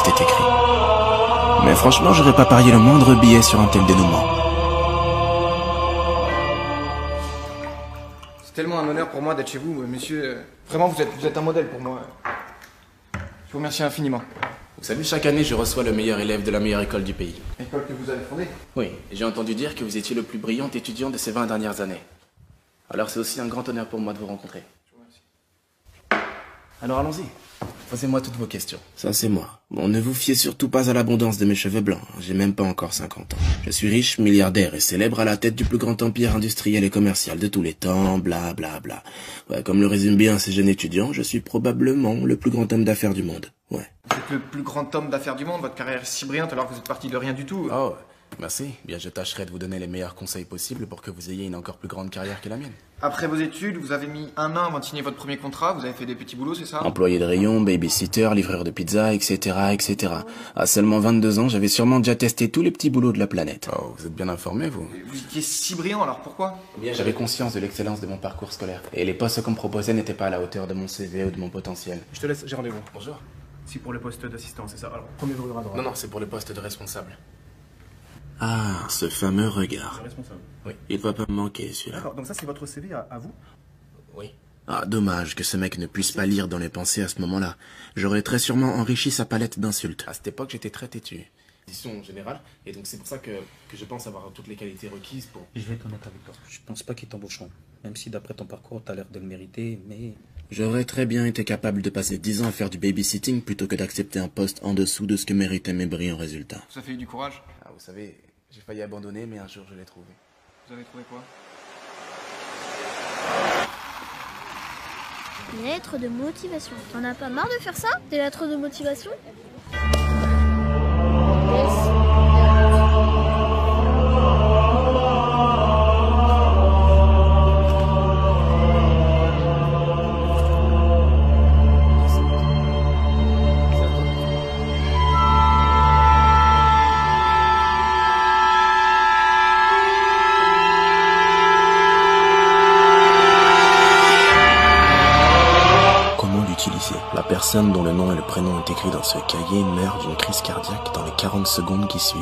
texte est écrit. Mais franchement, j'aurais pas parié le moindre billet sur un tel dénouement. C'est tellement un honneur pour moi d'être chez vous, monsieur. Vraiment, vous êtes un modèle pour moi. Je vous remercie infiniment. Vous savez, chaque année, je reçois le meilleur élève de la meilleure école du pays. L'école que vous avez fondée? Oui, et j'ai entendu dire que vous étiez le plus brillant étudiant de ces 20 dernières années. Alors c'est aussi un grand honneur pour moi de vous rencontrer. Je vous remercie. Alors allons-y. Posez-moi toutes vos questions. Ça, c'est moi. Bon, ne vous fiez surtout pas à l'abondance de mes cheveux blancs. J'ai même pas encore 50 ans. Je suis riche, milliardaire et célèbre à la tête du plus grand empire industriel et commercial de tous les temps, bla bla bla. Ouais, comme le résume bien ces jeunes étudiants, je suis probablement le plus grand homme d'affaires du monde. Ouais. Vous êtes le plus grand homme d'affaires du monde, votre carrière est si brillante alors que vous êtes parti de rien du tout. Oh, merci. Bien, je tâcherai de vous donner les meilleurs conseils possibles pour que vous ayez une encore plus grande carrière que la mienne. Après vos études, vous avez mis 1 an avant de signer votre premier contrat, vous avez fait des petits boulots, c'est ça? Employé de rayon, babysitter, livreur de pizza, etc., etc. À seulement 22 ans, j'avais sûrement déjà testé tous les petits boulots de la planète. Oh, vous êtes bien informé, vous? Vous étiez si brillant, alors pourquoi? Eh bien, j'avais conscience de l'excellence de mon parcours scolaire. Et les postes qu'on me proposait n'étaient pas à la hauteur de mon CV ou de mon potentiel. Je te laisse, j'ai rendez-vous. Bonjour. Si pour le poste d'assistant, c'est ça. Alors, premier mur à droite. Non, c'est pour le poste de responsable. Ah, ce fameux regard. Responsable. Oui. Il va pas me manquer, celui-là. D'accord, donc ça c'est votre CV à vous? Oui. Ah, dommage que ce mec ne puisse pas lire dans les pensées à ce moment-là. J'aurais très sûrement enrichi sa palette d'insultes. À cette époque, j'étais très têtu. Édition générale, et donc c'est pour ça que je pense avoir toutes les qualités requises pour... Je vais être honnête avec toi. Je pense pas qu'ils t'embaucheront. Même si d'après ton parcours, t'as l'air de le mériter, mais... J'aurais très bien été capable de passer 10 ans à faire du babysitting plutôt que d'accepter un poste en dessous de ce que méritaient mes brillants résultats. Ça fait eu du courage. Ah, vous savez, j'ai failli abandonner, mais un jour je l'ai trouvé. Vous avez trouvé quoi? Lettre de motivation. T'en as pas marre de faire ça? Des lettres de motivation? La personne dont le nom et le prénom est écrit dans ce cahier meurt d'une crise cardiaque dans les 40 secondes qui suivent.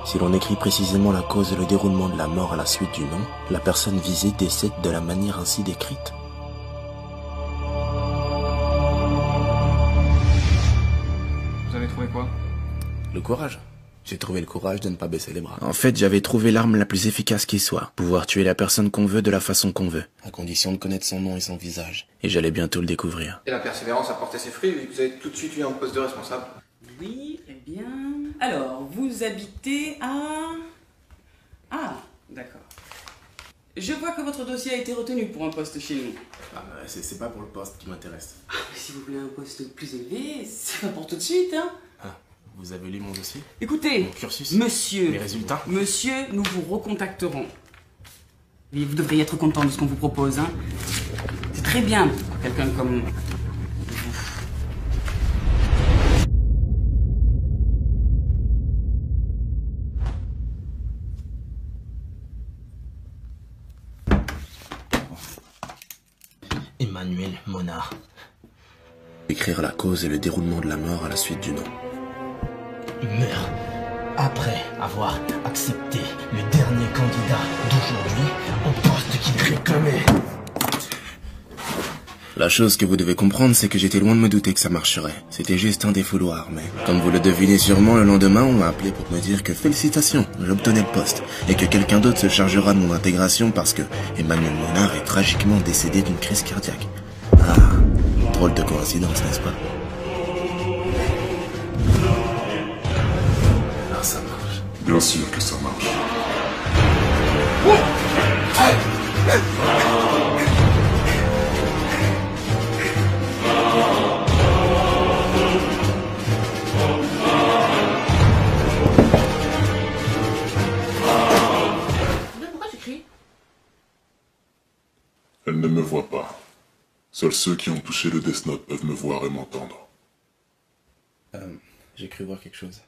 Si l'on écrit précisément la cause et le déroulement de la mort à la suite du nom, la personne visée décède de la manière ainsi décrite. Vous avez trouvé quoi? Le courage. J'ai trouvé le courage de ne pas baisser les bras. En fait, j'avais trouvé l'arme la plus efficace qui soit. Pouvoir tuer la personne qu'on veut de la façon qu'on veut, à condition de connaître son nom et son visage. Et j'allais bientôt le découvrir. Et la persévérance a porté ses fruits, vu que vous avez tout de suite eu un poste de responsable. Oui, eh bien... Alors, vous habitez à... Ah, d'accord. Je vois que votre dossier a été retenu pour un poste chez nous. Ah, c'est pas pour le poste qui m'intéresse. Ah, mais si vous voulez un poste plus élevé, c'est pas pour tout de suite, hein. Ah, vous avez lu mon dossier? Écoutez, Mon cursus? monsieur... Mes résultats? Monsieur, nous vous recontacterons. Et vous devriez être content de ce qu'on vous propose, hein. C'est très bien pour quelqu'un comme vous. Emmanuel Monard. Écrire la cause et le déroulement de la mort à la suite du nom. Meurt après avoir accepté le dernier candidat d'aujourd'hui au poste qu'il réclamait. La chose que vous devez comprendre, c'est que j'étais loin de me douter que ça marcherait. C'était juste un défouloir, mais comme vous le devinez sûrement, le lendemain, on m'a appelé pour me dire que félicitations, j'obtenais le poste, et que quelqu'un d'autre se chargera de mon intégration parce que Emmanuel Monard est tragiquement décédé d'une crise cardiaque. Ah, drôle de coïncidence, n'est-ce pas? Ah, ça marche. Bien sûr que ça marche. Pourquoi tu cries? Elle ne me voit pas. Seuls ceux qui ont touché le Death Note peuvent me voir et m'entendre. J'ai cru voir quelque chose.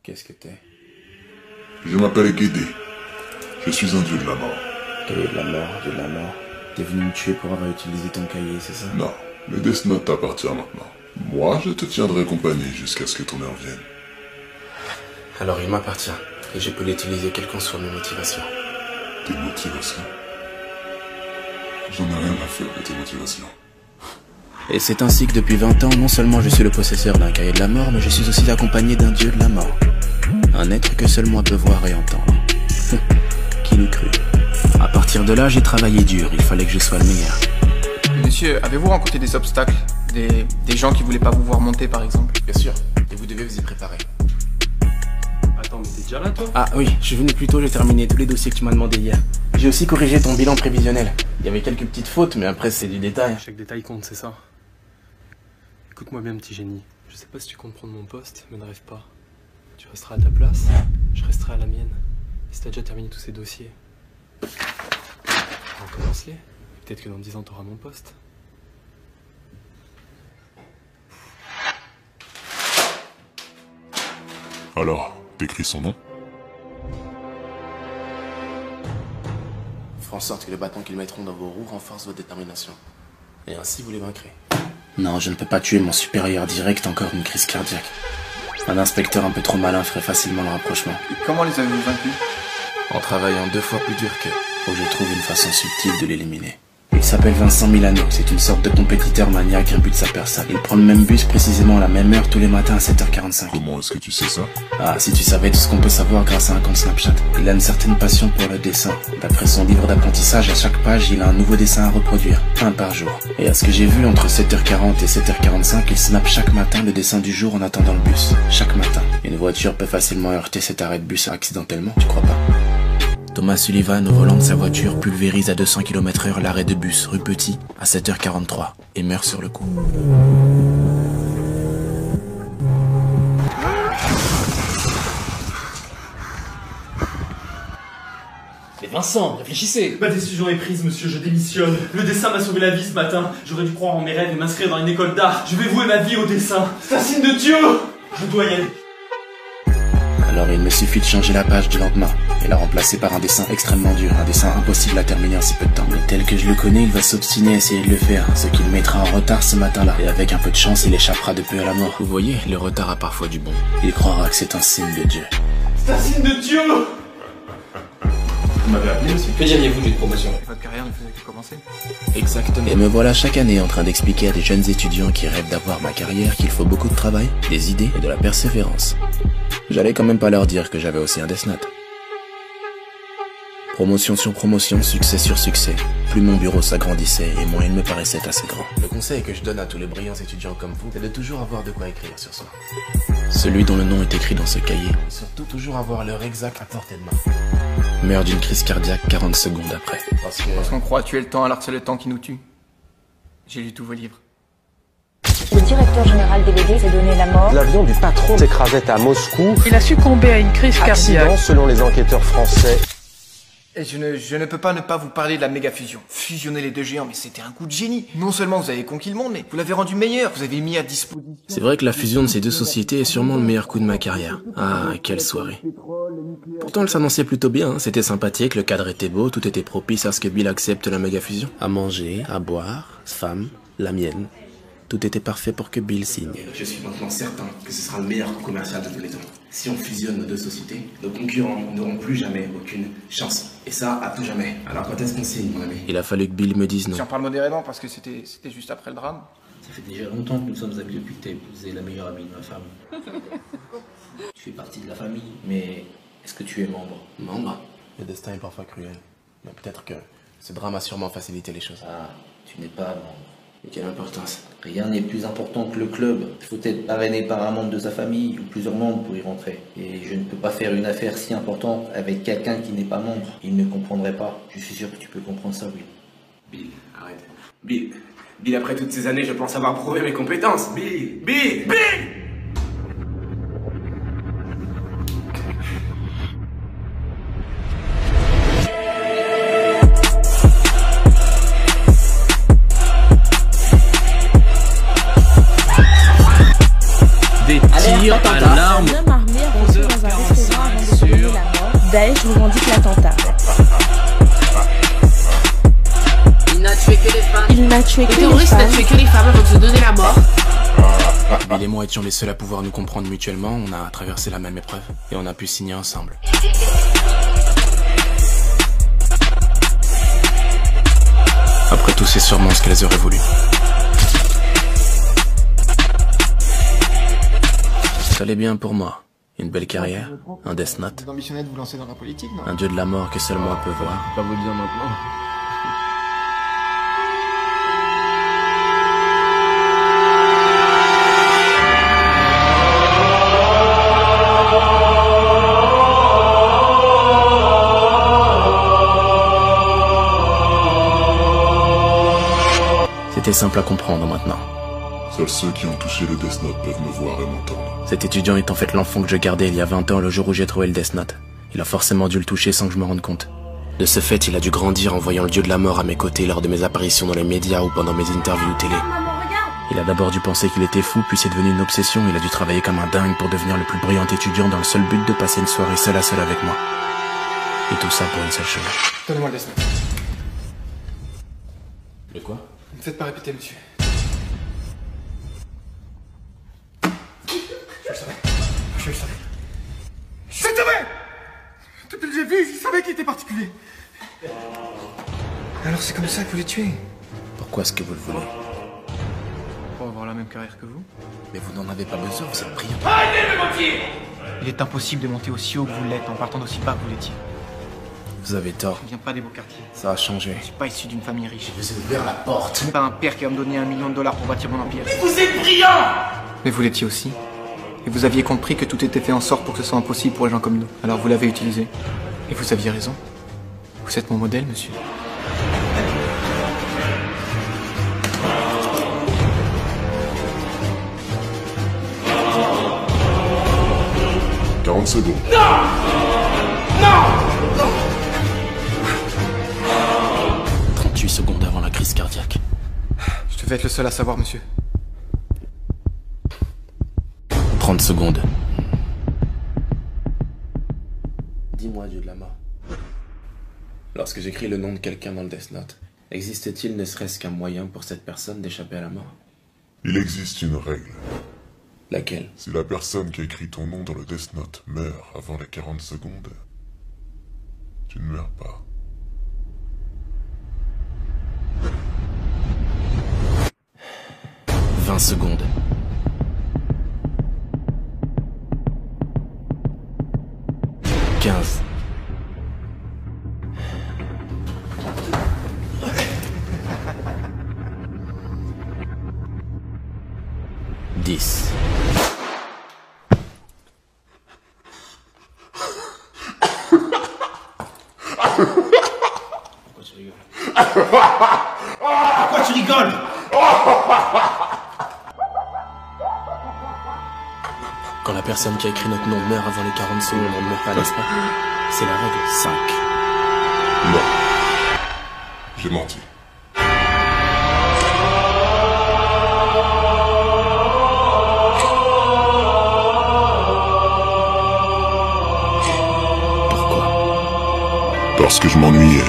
Qu'est-ce que t'es? Je m'appelle Guédé. Je suis un dieu de la mort. Et la mort, Dieu de la mort. T'es venu me tuer pour avoir utilisé ton cahier, c'est ça? Non, Le Death Note t'appartient maintenant. Moi, je te tiendrai compagnie jusqu'à ce que ton heure vienne. Alors il m'appartient, et je peux l'utiliser quelles qu'en soient mes motivations. Tes motivations? J'en ai rien à faire de tes motivations. Et c'est ainsi que depuis 20 ans, non seulement je suis le possesseur d'un cahier de la mort, mais je suis aussi accompagné d'un dieu de la mort. Un être que seul moi peux voir et entendre. Qui l'eût cru? À partir de là, j'ai travaillé dur, il fallait que je sois le meilleur. Monsieur, avez-vous rencontré des obstacles? Des gens qui voulaient pas vous voir monter, par exemple? Bien sûr, et vous devez vous y préparer. Attends, mais t'es déjà là, toi? Ah oui, je suis venu plus tôt, j'ai terminé tous les dossiers que tu m'as demandé hier. J'ai aussi corrigé ton bilan prévisionnel. Il y avait quelques petites fautes, mais après c'est du détail. Chaque détail compte, c'est ça. Écoute-moi bien, petit génie. Je sais pas si tu comptes prendre mon poste, mais ne rêve pas. Tu resteras à ta place, je resterai à la mienne. Et si t'as déjà terminé tous ces dossiers, recommence-les. Peut-être que dans 10 ans t'auras mon poste. Alors, t'écris son nom? Fais en sorte que les bâtons qu'ils mettront dans vos roues renforcent votre détermination. Et ainsi vous les vaincrez. Non, je ne peux pas tuer mon supérieur direct encore d'une crise cardiaque. Un inspecteur un peu trop malin ferait facilement le rapprochement. Et comment les avez-vous vaincus? En travaillant 2 fois plus dur qu'eux. Faut que je trouve une façon subtile de l'éliminer. Il s'appelle Vincent Milano, c'est une sorte de compétiteur maniaque imbu de sa personne. Il prend le même bus précisément à la même heure tous les matins à 7h45. Comment est-ce que tu sais ça? Ah, si tu savais tout ce qu'on peut savoir grâce à un compte Snapchat. Il a une certaine passion pour le dessin. D'après son livre d'apprentissage, à chaque page, il a un nouveau dessin à reproduire, un par jour. Et à ce que j'ai vu, entre 7h40 et 7h45, il snappe chaque matin le dessin du jour en attendant le bus. Chaque matin. Une voiture peut facilement heurter cet arrêt de bus accidentellement, tu crois pas? Thomas Sullivan, au volant de sa voiture, pulvérise à 200 km/h l'arrêt de bus rue Petit à 7h43 et meurt sur le coup. Mais Vincent, réfléchissez! Ma décision est prise, monsieur, je démissionne. Le dessin m'a sauvé la vie ce matin. J'aurais dû croire en mes rêves et m'inscrire dans une école d'art. Je vais vouer ma vie au dessin. C'est un signe de Dieu! Je dois y aller. Alors il me suffit de changer la page du lendemain et la remplacer par un dessin extrêmement dur, un dessin impossible à terminer en si peu de temps. Mais tel que je le connais, il va s'obstiner à essayer de le faire, ce qui le mettra en retard ce matin-là. Et avec un peu de chance, il échappera de peu à la mort. Vous voyez, le retard a parfois du bon. Il croira que c'est un signe de Dieu. C'est un signe de Dieu! Vous m'avez appelé aussi? Que diriez-vous d'une promotion? Votre carrière ne faisait que commencer. Exactement. Et me voilà chaque année en train d'expliquer à des jeunes étudiants qui rêvent d'avoir ma carrière qu'il faut beaucoup de travail, des idées et de la persévérance. J'allais quand même pas leur dire que j'avais aussi un Death Note. Promotion sur promotion, succès sur succès. Plus mon bureau s'agrandissait et moins il me paraissait assez grand. Le conseil que je donne à tous les brillants étudiants comme vous, c'est de toujours avoir de quoi écrire sur soi. Celui dont le nom est écrit dans ce cahier. Et surtout toujours avoir l'heure exacte à portée de main. Meurt d'une crise cardiaque 40 secondes après. Parce qu'on croit tuer le temps alors que c'est le temps qui nous tue. J'ai lu tous vos livres. Le directeur général délégué s'est donné la mort. L'avion du patron s'écrasait à Moscou. Il a succombé à une crise cardiaque. Accident selon les enquêteurs français. Et je ne peux pas ne pas vous parler de la méga fusion. Fusionner les deux géants, mais c'était un coup de génie. Non seulement vous avez conquis le monde, mais vous l'avez rendu meilleur. Vous avez mis à disposition... C'est vrai que la fusion de ces deux sociétés est sûrement le meilleur coup de ma carrière. Ah, quelle soirée. Pourtant, elle s'annonçait plutôt bien, hein. C'était sympathique, le cadre était beau, tout était propice à ce que Bill accepte la méga fusion. À manger, à boire, femme, la mienne. Tout était parfait pour que Bill signe. Je suis maintenant certain que ce sera le meilleur coup commercial de tous les temps. Si on fusionne nos deux sociétés, nos concurrents n'auront plus jamais aucune chance. Et ça, à tout jamais. Alors quand est-ce qu'on signe, mon ami? Il a fallu que Bill me dise non. J'en parle modérément parce que c'était juste après le drame. Ça fait déjà longtemps que nous sommes amis depuis que t'as épousé la meilleure amie de ma femme. Tu fais partie de la famille, mais est-ce que tu es membre? Membre? Le destin est parfois cruel. Mais peut-être que ce drame a sûrement facilité les choses. Ah, tu n'es pas membre. Et quelle importance? Rien n'est plus important que le club. Il faut être parrainé par un membre de sa famille ou plusieurs membres pour y rentrer. Et je ne peux pas faire une affaire si importante avec quelqu'un qui n'est pas membre. Il ne comprendrait pas. Je suis sûr que tu peux comprendre ça, Will. Bill, arrête. Bill, après toutes ces années, je pense avoir prouvé mes compétences. Bill! Tirs à l'arme. Un homme armé a reçu dans un restaurant avant de donner la mort. Daesh revendique l'attentat. Il n'a n'a tué que les femmes. Le terroriste n'a tué que les femmes avant de se donner la mort. Bill et moi étions les seuls à pouvoir nous comprendre mutuellement, on a traversé la même épreuve et on a pu signer ensemble. Après tout, c'est sûrement ce qu'elles auraient voulu. Ça allait bien pour moi. Une belle carrière, un Death Note, Vous ambitionnez de vous lancer dans la politique, non? un dieu de la mort que seul moi peux voir. Je peux pas vous le dire maintenant. C'était simple à comprendre maintenant. Seuls ceux qui ont touché le Death Note peuvent me voir et m'entendre. Cet étudiant est en fait l'enfant que je gardais il y a 20 ans le jour où j'ai trouvé le Death Note. Il a forcément dû le toucher sans que je me rende compte. De ce fait, il a dû grandir en voyant le dieu de la mort à mes côtés lors de mes apparitions dans les médias ou pendant mes interviews télé. Il a d'abord dû penser qu'il était fou, puis c'est devenu une obsession. Il a dû travailler comme un dingue pour devenir le plus brillant étudiant dans le seul but de passer une soirée seul à seul avec moi. Et tout ça pour une seule chose. Donnez-moi le Death Note. De quoi? Ne me faites pas répéter, monsieur. Je le savais. Je le savais. Je le savais! Depuis que j'ai vu, je savais qu'il était particulier. Alors c'est comme ça que vous les tuez? Pourquoi est-ce que vous le voulez? Pour avoir la même carrière que vous? Mais vous n'en avez pas besoin, vous êtes brillant. Il est impossible de monter aussi haut que vous l'êtes en partant d'aussi bas que vous l'étiez. Vous avez tort. Je ne viens pas des beaux quartiers. Ça a changé. Je suis pas issu d'une famille riche. Je vous ai ouvert la porte. Je n'ai pas un père qui va me donner $1 million pour bâtir mon empire. Mais vous êtes brillant! Mais vous l'étiez aussi. Et vous aviez compris que tout était fait en sorte pour que ce soit impossible pour les gens comme nous. Alors vous l'avez utilisé. Et vous aviez raison. Vous êtes mon modèle, monsieur. « 40 secondes. Non! Non! 38 secondes avant la crise cardiaque. Je devais être le seul à savoir, monsieur. 30 secondes. Dis-moi, dieu de la mort. Lorsque j'écris le nom de quelqu'un dans le Death Note, existe-t-il ne serait-ce qu'un moyen pour cette personne d'échapper à la mort? Il existe une règle. Laquelle? Si la personne qui a écrit ton nom dans le Death Note meurt avant les 40 secondes, tu ne meurs pas. « 20 secondes. 15. 10. Pourquoi tu rigoles? Pourquoi tu rigoles? Quand la personne qui a écrit notre nom meurt avant les 40 secondes, on ne meurt pas, n'est-ce pas? C'est la règle 5. Non. J'ai menti. Pourquoi? Parce que je m'ennuyais.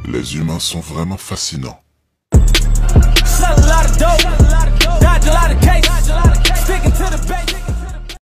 Les humains sont vraiment fascinants. Sell a lot of dope, dodge a lot of case, sticking to the basics.